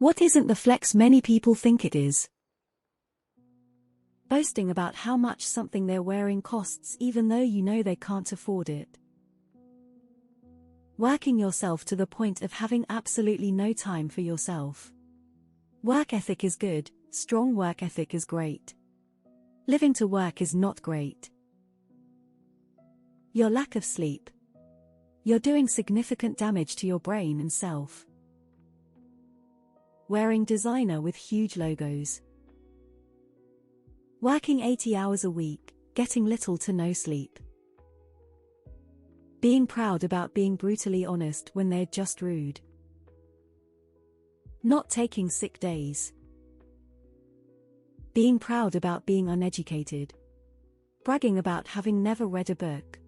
What isn't the flex many people think it is? Boasting about how much something they're wearing costs even though you know they can't afford it. Working yourself to the point of having absolutely no time for yourself. Work ethic is good, strong work ethic is great. Living to work is not great. Your lack of sleep. You're doing significant damage to your brain and self. Wearing designer with huge logos. Working 80 hours a week, getting little to no sleep. Being proud about being brutally honest when they're just rude. Not taking sick days. Being proud about being uneducated. Bragging about having never read a book.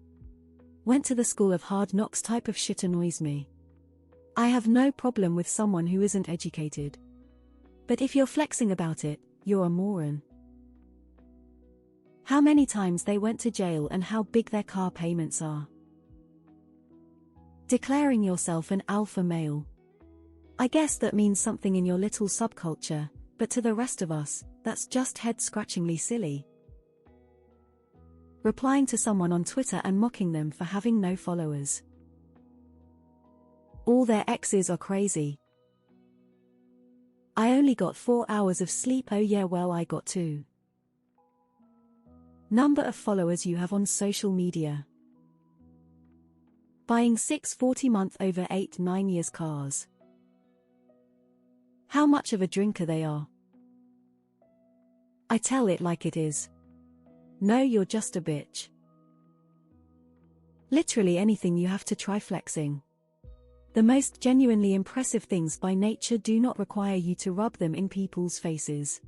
Went to the school of hard knocks type of shit annoys me. I have no problem with someone who isn't educated. But if you're flexing about it, you're a moron. How many times they went to jail and how big their car payments are. Declaring yourself an alpha male. I guess that means something in your little subculture, but to the rest of us, that's just head-scratchingly silly. Replying to someone on Twitter and mocking them for having no followers. All their exes are crazy. I only got 4 hours of sleep. Oh yeah, well I got 2. Number of followers you have on social media. Buying 640 month over 8-9 years cars. How much of a drinker they are. I tell it like it is. No, you're just a bitch. Literally anything you have to try flexing. The most genuinely impressive things by nature do not require you to rub them in people's faces.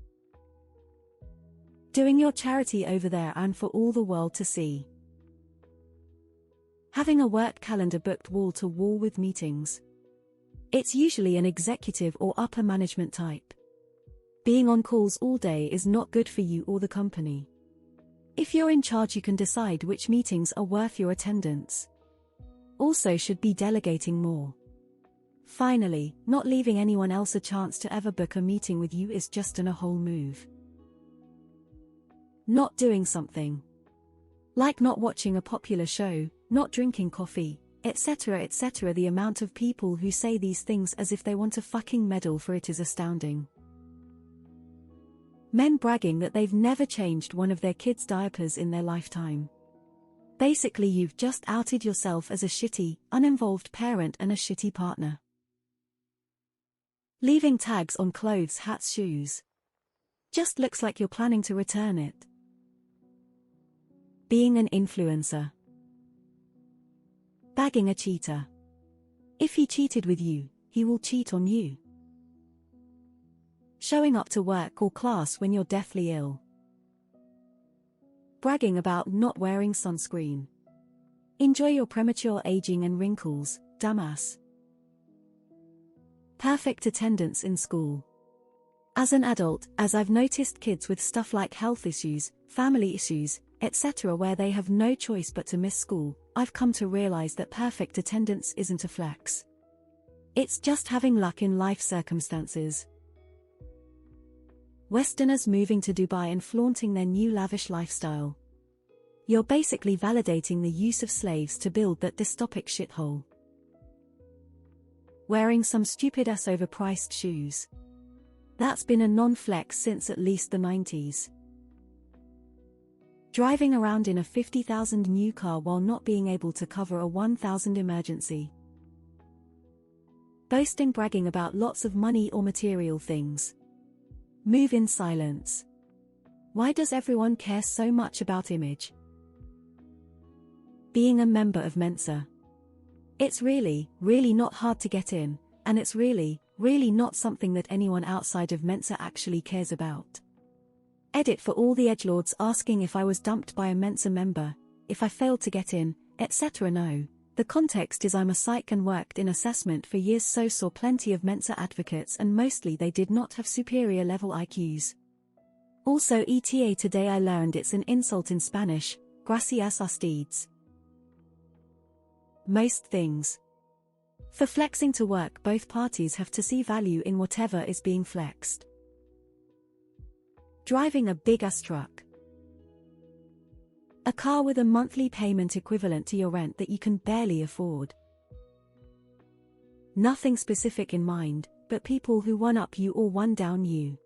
Doing your charity over there and for all the world to see. Having a work calendar booked wall to wall with meetings. It's usually an executive or upper management type. Being on calls all day is not good for you or the company. If you're in charge, you can decide which meetings are worth your attendance. Also should be delegating more. Finally, not leaving anyone else a chance to ever book a meeting with you is just a whole move. Not doing something. Like not watching a popular show, not drinking coffee, etc. etc. The amount of people who say these things as if they want a fucking medal for it is astounding. Men bragging that they've never changed one of their kids' diapers in their lifetime. Basically, you've just outed yourself as a shitty, uninvolved parent and a shitty partner. Leaving tags on clothes, hats, shoes. Just looks like you're planning to return it. Being an influencer. Bagging a cheater. If he cheated with you, he will cheat on you. Showing up to work or class when you're deathly ill. Bragging about not wearing sunscreen. Enjoy your premature aging and wrinkles, dumbass. Perfect attendance in school. As an adult, as I've noticed kids with stuff like health issues, family issues, etc. where they have no choice but to miss school, I've come to realize that perfect attendance isn't a flex. It's just having luck in life circumstances. Westerners moving to Dubai and flaunting their new lavish lifestyle. You're basically validating the use of slaves to build that dystopic shithole. Wearing some stupid-ass overpriced shoes. That's been a non-flex since at least the 90s. Driving around in a 50,000 new car while not being able to cover a 1,000 emergency. Boasting, bragging about lots of money or material things. Move in silence. Why does everyone care so much about image? Being a member of Mensa. It's really, really not hard to get in, and it's really, really not something that anyone outside of Mensa actually cares about. Edit for all the edgelords asking if I was dumped by a Mensa member, if I failed to get in, etc. No, the context is I'm a psych and worked in assessment for years, so saw plenty of Mensa advocates and mostly they did not have superior level IQs. Also ETA today I learned it's an insult in Spanish, gracias a ustedes. Most things. For flexing to work, both parties have to see value in whatever is being flexed. Driving a big-ass truck. A car with a monthly payment equivalent to your rent that you can barely afford. Nothing specific in mind, but people who one-up you or one-down you.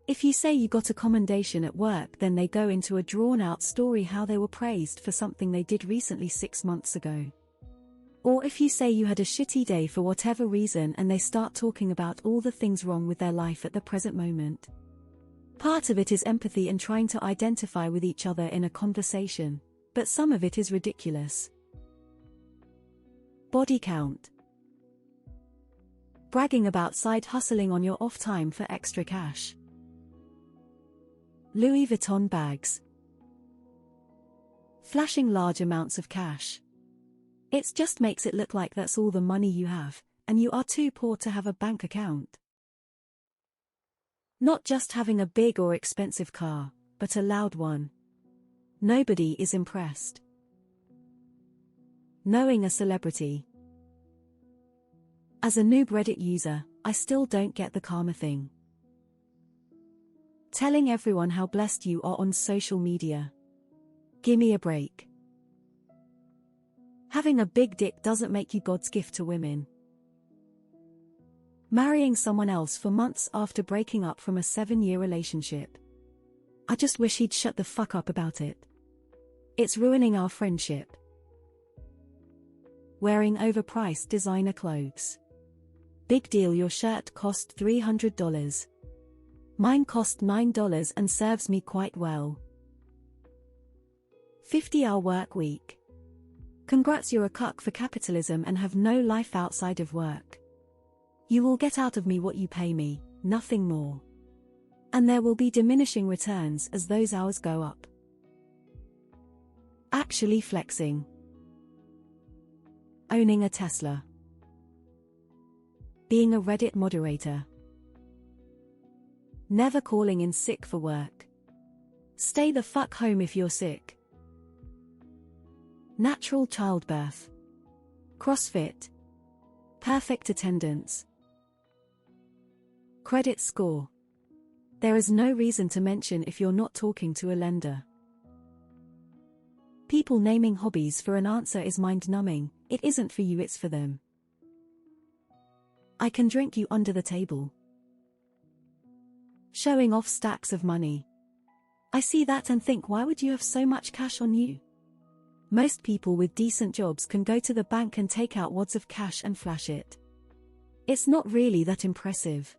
If you say you got a commendation at work, then they go into a drawn-out story how they were praised for something they did recently 6 months ago. Or if you say you had a shitty day for whatever reason, and they start talking about all the things wrong with their life at the present moment. Part of it is empathy and trying to identify with each other in a conversation, but some of it is ridiculous. Body count. Bragging about side hustling on your off time for extra cash. Louis Vuitton bags. Flashing large amounts of cash. It just makes it look like that's all the money you have, and you are too poor to have a bank account. Not just having a big or expensive car, but a loud one. Nobody is impressed. Knowing a celebrity. As a noob Reddit user, I still don't get the karma thing. Telling everyone how blessed you are on social media. Gimme a break. Having a big dick doesn't make you God's gift to women. Marrying someone else for months after breaking up from a 7-year relationship. I just wish he'd shut the fuck up about it. It's ruining our friendship. Wearing overpriced designer clothes. Big deal, your shirt cost $300. Mine cost $9 and serves me quite well. 50-hour work week. Congrats, you're a cuck for capitalism and have no life outside of work. You will get out of me what you pay me, nothing more. And there will be diminishing returns as those hours go up. Actually flexing. Owning a Tesla. Being a Reddit moderator. Never calling in sick for work. Stay the fuck home if you're sick. Natural childbirth. CrossFit. Perfect attendance. Credit score. There is no reason to mention if you're not talking to a lender. People naming hobbies for an answer is mind-numbing. It isn't for you, it's for them. I can drink you under the table. Showing off stacks of money. I see that and think, why would you have so much cash on you? Most people with decent jobs can go to the bank and take out wads of cash and flash it. It's not really that impressive.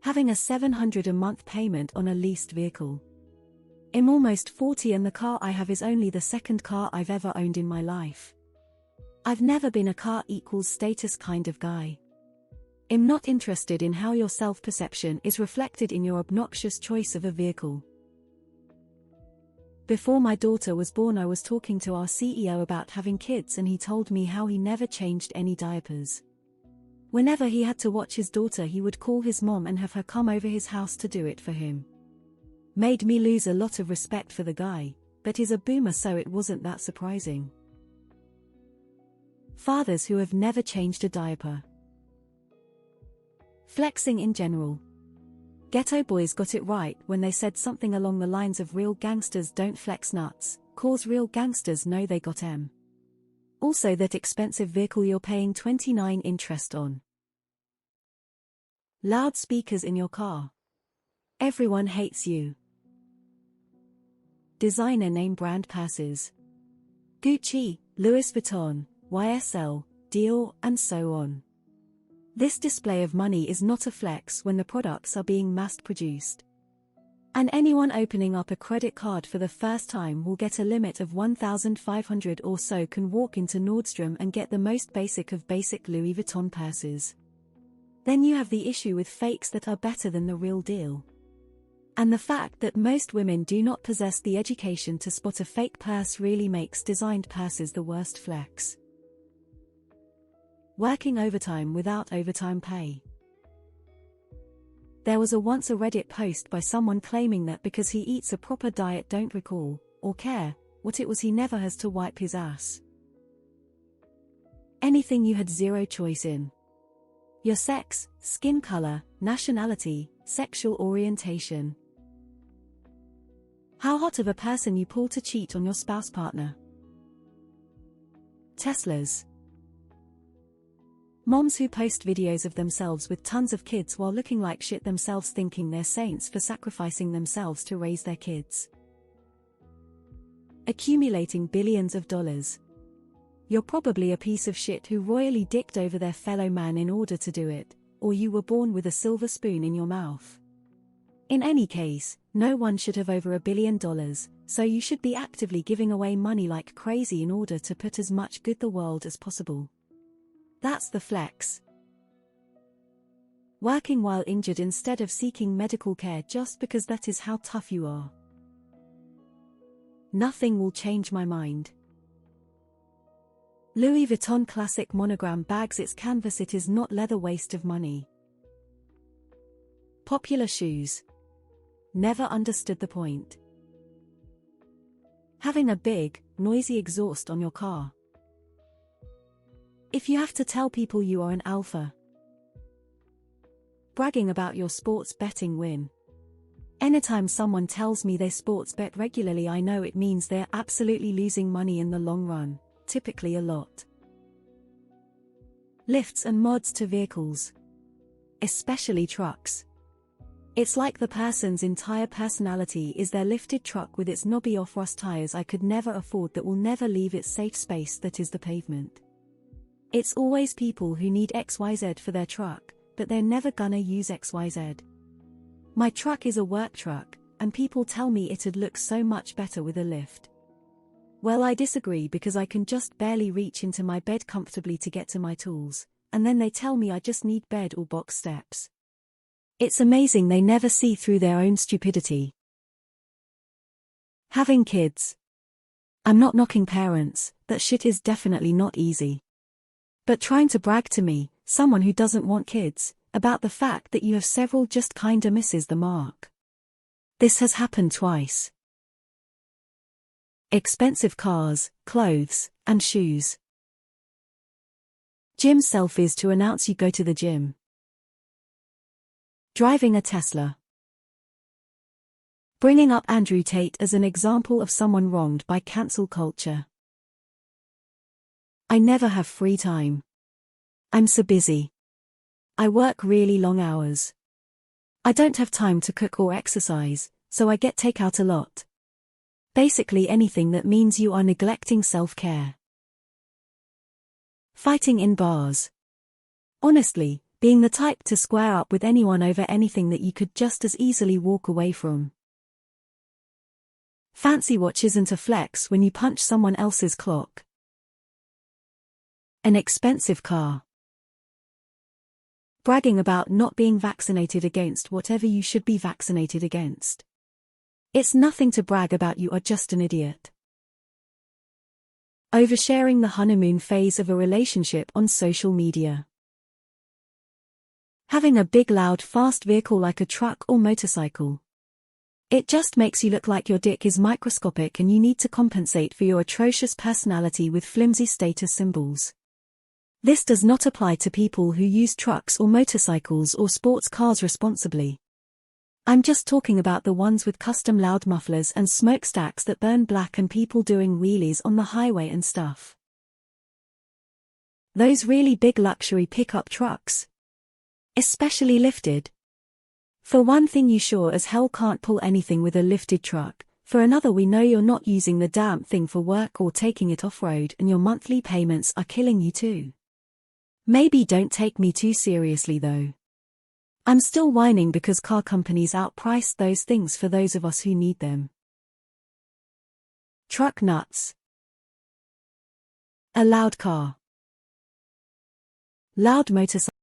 Having a $700 a month payment on a leased vehicle. I'm almost 40 and the car I have is only the second car I've ever owned in my life. I've never been a car equals status kind of guy. I'm not interested in how your self-perception is reflected in your obnoxious choice of a vehicle. Before my daughter was born, I was talking to our CEO about having kids, and he told me how he never changed any diapers. Whenever he had to watch his daughter, he would call his mom and have her come over his house to do it for him. Made me lose a lot of respect for the guy, but he's a boomer, so it wasn't that surprising. Fathers who have never changed a diaper. Flexing in general. Ghetto Boys got it right when they said something along the lines of real gangsters don't flex nuts, cause real gangsters know they got M. Also that expensive vehicle you're paying 29 interest on. Loudspeakers in your car. Everyone hates you. Designer name brand purses. Gucci, Louis Vuitton, YSL, Dior, and so on. This display of money is not a flex when the products are being mass-produced. And anyone opening up a credit card for the first time will get a limit of 1,500 or so, can walk into Nordstrom and get the most basic of basic Louis Vuitton purses. Then you have the issue with fakes that are better than the real deal. And the fact that most women do not possess the education to spot a fake purse really makes designed purses the worst flex. Working overtime without overtime pay. There was once a Reddit post by someone claiming that because he eats a proper diet, don't recall, or care, what it was, he never has to wipe his ass. Anything you had zero choice in. Your sex, skin color, nationality, sexual orientation. How hot of a person you pull to cheat on your spouse partner. Teslas. Moms who post videos of themselves with tons of kids while looking like shit themselves, thinking they're saints for sacrificing themselves to raise their kids. Accumulating billions of dollars. You're probably a piece of shit who royally dicked over their fellow man in order to do it, or you were born with a silver spoon in your mouth. In any case, no one should have over $1 billion, so you should be actively giving away money like crazy in order to put as much good the world as possible. That's the flex. Working while injured instead of seeking medical care just because that is how tough you are. Nothing will change my mind. Louis Vuitton classic monogram bags, it's canvas, it is not leather, waste of money. Popular shoes. Never understood the point. Having a big, noisy exhaust on your car. If you have to tell people you are an alpha. Bragging about your sports betting win. Anytime someone tells me they sports bet regularly, I know it means they're absolutely losing money in the long run, typically a lot. Lifts and mods to vehicles. Especially trucks. It's like the person's entire personality is their lifted truck with its knobby off-rust tires I could never afford that will never leave its safe space that is the pavement. It's always people who need XYZ for their truck, but they're never gonna use XYZ. My truck is a work truck, and people tell me it'd look so much better with a lift. Well, I disagree because I can just barely reach into my bed comfortably to get to my tools, and then they tell me I just need bed or box steps. It's amazing they never see through their own stupidity. Having kids. I'm not knocking parents, that shit is definitely not easy. But trying to brag to me, someone who doesn't want kids, about the fact that you have several just kinda misses the mark. This has happened twice. Expensive cars, clothes, and shoes. Gym selfies to announce you go to the gym. Driving a Tesla. Bringing up Andrew Tate as an example of someone wronged by cancel culture. I never have free time. I'm so busy. I work really long hours. I don't have time to cook or exercise, so I get takeout a lot. Basically anything that means you are neglecting self-care. Fighting in bars. Honestly, being the type to square up with anyone over anything that you could just as easily walk away from. Fancy watch isn't a flex when you punch someone else's clock. An expensive car. Bragging about not being vaccinated against whatever you should be vaccinated against. It's nothing to brag about, you are just an idiot. Oversharing the honeymoon phase of a relationship on social media. Having a big loud fast vehicle like a truck or motorcycle. It just makes you look like your dick is microscopic and you need to compensate for your atrocious personality with flimsy status symbols. This does not apply to people who use trucks or motorcycles or sports cars responsibly. I'm just talking about the ones with custom loud mufflers and smokestacks that burn black and people doing wheelies on the highway and stuff. Those really big luxury pickup trucks. Especially lifted. For one thing, you sure as hell can't pull anything with a lifted truck. For another, we know you're not using the damn thing for work or taking it off-road, and your monthly payments are killing you too. Maybe don't take me too seriously though. I'm still whining because car companies outprice those things for those of us who need them. Truck nuts. A loud car. Loud motorcycle.